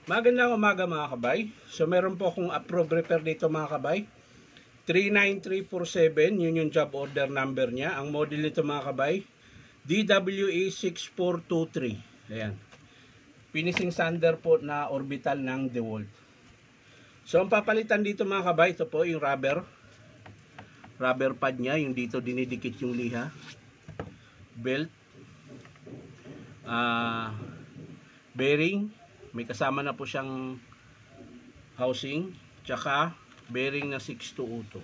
Magandang umaga mga kabay. So meron po akong approved repair dito mga kabay. 39347, yun yung job order number niya. Ang model nito mga kabay, DWE6423. Ayan. Finishing sander po na orbital ng DeWalt. So ang papalitan dito mga kabay, ito po yung rubber pad niya, yung dito dinidikit yung liha. Belt. Bearing. May kasama na po siyang housing, tsaka bearing na 6202.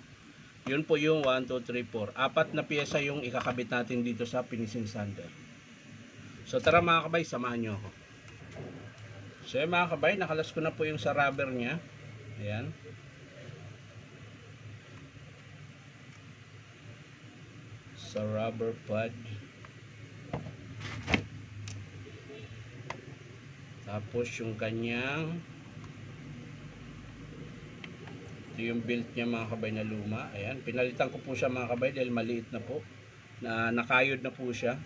Yun po yung 1, 2, 3, 4. Apat na piyesa yung ikakabit natin dito sa finishing sander. So tara mga kabay, samahan nyo ako. So mga kabay, nakalas ko na po yung sa rubber nya. Ayan. Sa rubber pad. Tapos yung kanyang, ito yung belt niya mga kabay na luma. Ayan, pinalitan ko po siya mga kabay dahil maliit na po, na nakayod na po siya.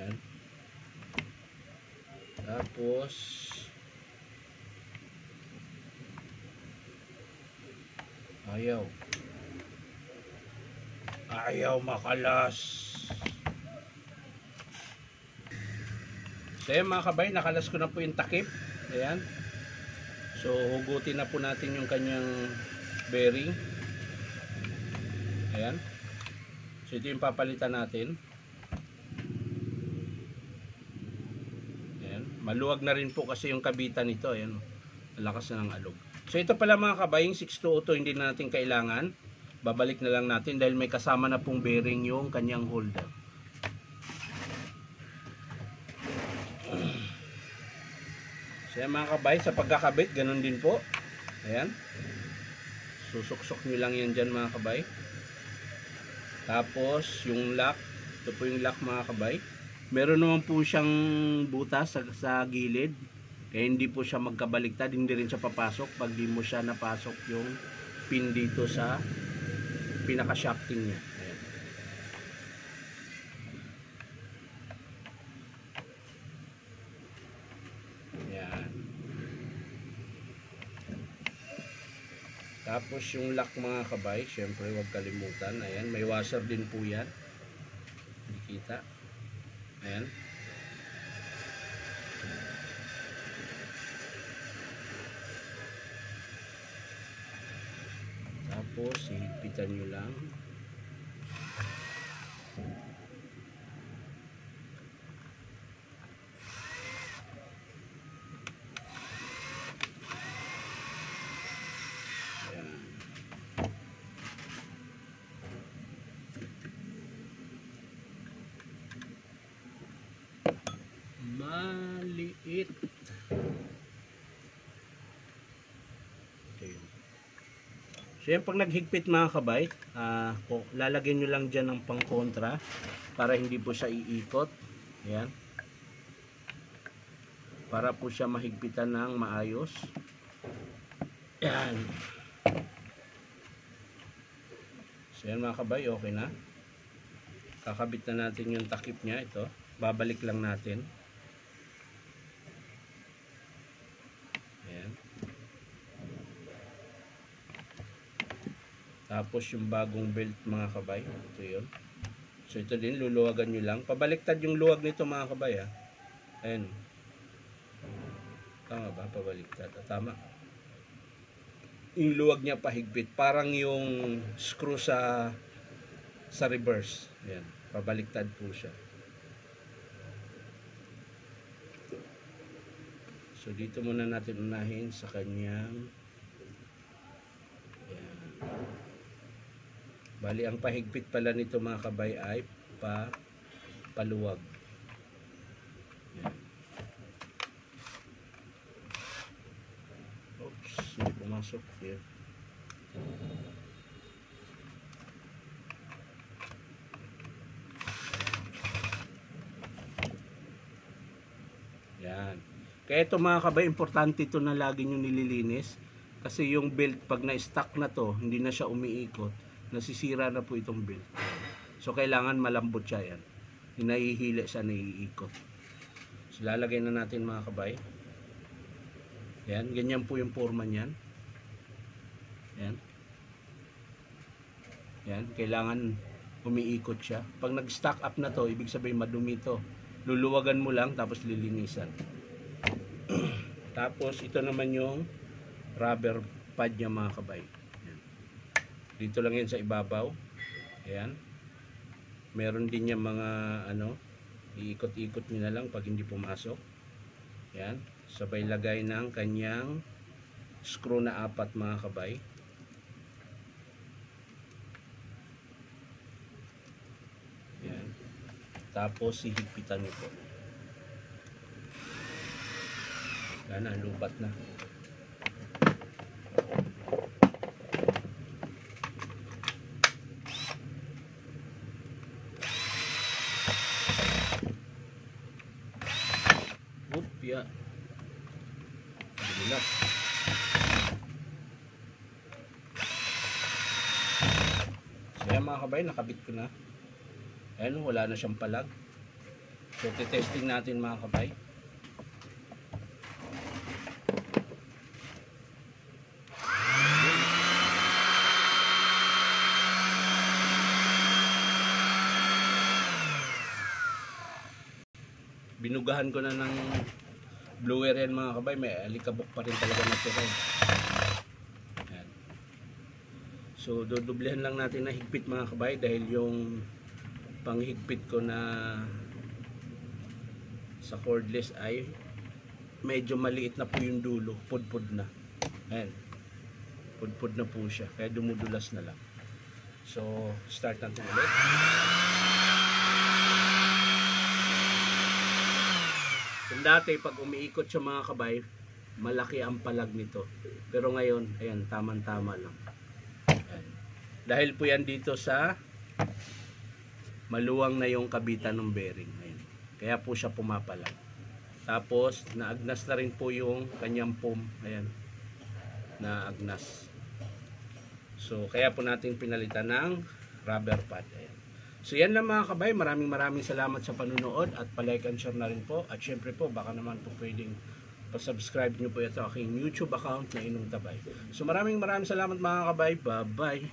Ayan. Tapos ayaw makalas. So ayan mga kabay, nakalas ko na po yung takip. Ayan. So hugutin na po natin yung kanyang bearing. Ayan. So ito yung papalitan natin. Ayan. Maluwag na rin po kasi yung kabitan nito. Ayan. Malakas na ng alog. So ito pala mga kabay, yung 6202 hindi na natin kailangan. Babalik na lang natin dahil may kasama na pong bearing yung kanyang holder. So yan mga kabay, sa pagkakabit ganun din po. Ayan. Susuksok nyo lang yan dyan mga kabay. Tapos yung lock, ito po yung lock mga kabay. Meron naman po siyang butas sa gilid. Kaya hindi po siya magkabaligtad, hindi rin siya papasok pag di mo siya napasok yung pin dito sa pinaka-shafting niya. Ayan. Ayan. Tapos yung lock mga kabay, syempre huwag kalimutan. Ayan, may washer din po yan. Hindi kita. Ayan. Tapos hihigpitan nyo lang. Ayan. Maliit. So yan, pag naghigpit mga kabay, lalagyan nyo lang dyan ng pang-kontra para hindi po siya iikot. Ayan. Para po siya mahigpitan ng maayos. Ayan. So yan mga kabay, okay na. Kakabit na natin yung takip niya. Ito, babalik lang natin. Ayan. Tapos yung bagong belt mga kabay, ito yun. So ito din, luluwagan nyo lang. Pabaliktad yung luwag nito mga kabay ha. Ayan. Tama ba? Pabaliktad. Tama. Yung luwag niya pahigpit. Parang yung screw sa reverse. Ayan. Pabaliktad po siya. So dito muna natin unahin sa kanyang, ayan. Bali, ang pahigpit pala nito mga kabay ay paluwag. Yan. Oops, hindi pumasok here. Yan. Kaya ito mga kabay, importante ito na lagi nyo nililinis. Kasi yung belt, pag na-stuck na to, hindi na siya umiikot, nasisira na po itong belt. So kailangan malambot siya yan. hinahihila sa naiikot. So lalagay na natin mga kabay. Yan, ganyan po yung forma niyan. Yan. Yan, kailangan umiikot siya. Pag nag-stack up na to, ibig sabihin madumi to. Luluwagan mo lang tapos lilinisan. Tapos ito naman yung rubber pad niya mga kabay. Yan. Dito lang yan sa ibabaw. Ayan. Meron din yung mga iikot-ikot niyo na lang pag hindi pumasok. Yan. Sabay lagay ng kanyang screw na 4 mga kabay. Yan. Tapos hihigpitan niyo po. Yan na, lubat na. Ya. Alhamdulillah. So yan mga kabay, nakabit ko na. Ayan, wala na siyang palag. So testing natin mga kabay. Binugahan ko na ng blower yan mga kabay, may alikabok pa rin talaga na tira. Ayan. So dudublehan lang natin na higpit mga kabay dahil yung panghigpit ko na sa cordless ay medyo maliit na po yung dulo, pudpud na. Ayan. Pudpud na po siya, kaya dumudulas na lang. So start natin ulit. Kung dati pag umiikot siya mga kabay, malaki ang palag nito. Pero ngayon, ayan, tamang-tama lang. Ayan. Dahil po yan dito sa maluwang na yung kabitan ng bearing. Ayan. Kaya po siya pumapalag. Tapos, naagnas na rin po yung kanyang foam. Ayan. Naagnas. So, kaya po natin pinalitan ng rubber pad. Ayan. So yan lang mga kabay, maraming salamat sa panunood at palike and share na rin po. At syempre po, baka naman po pwedeng pasubscribe nyo po ito aking YouTube account na Inong Tabay. So maraming salamat mga kabay, bye bye.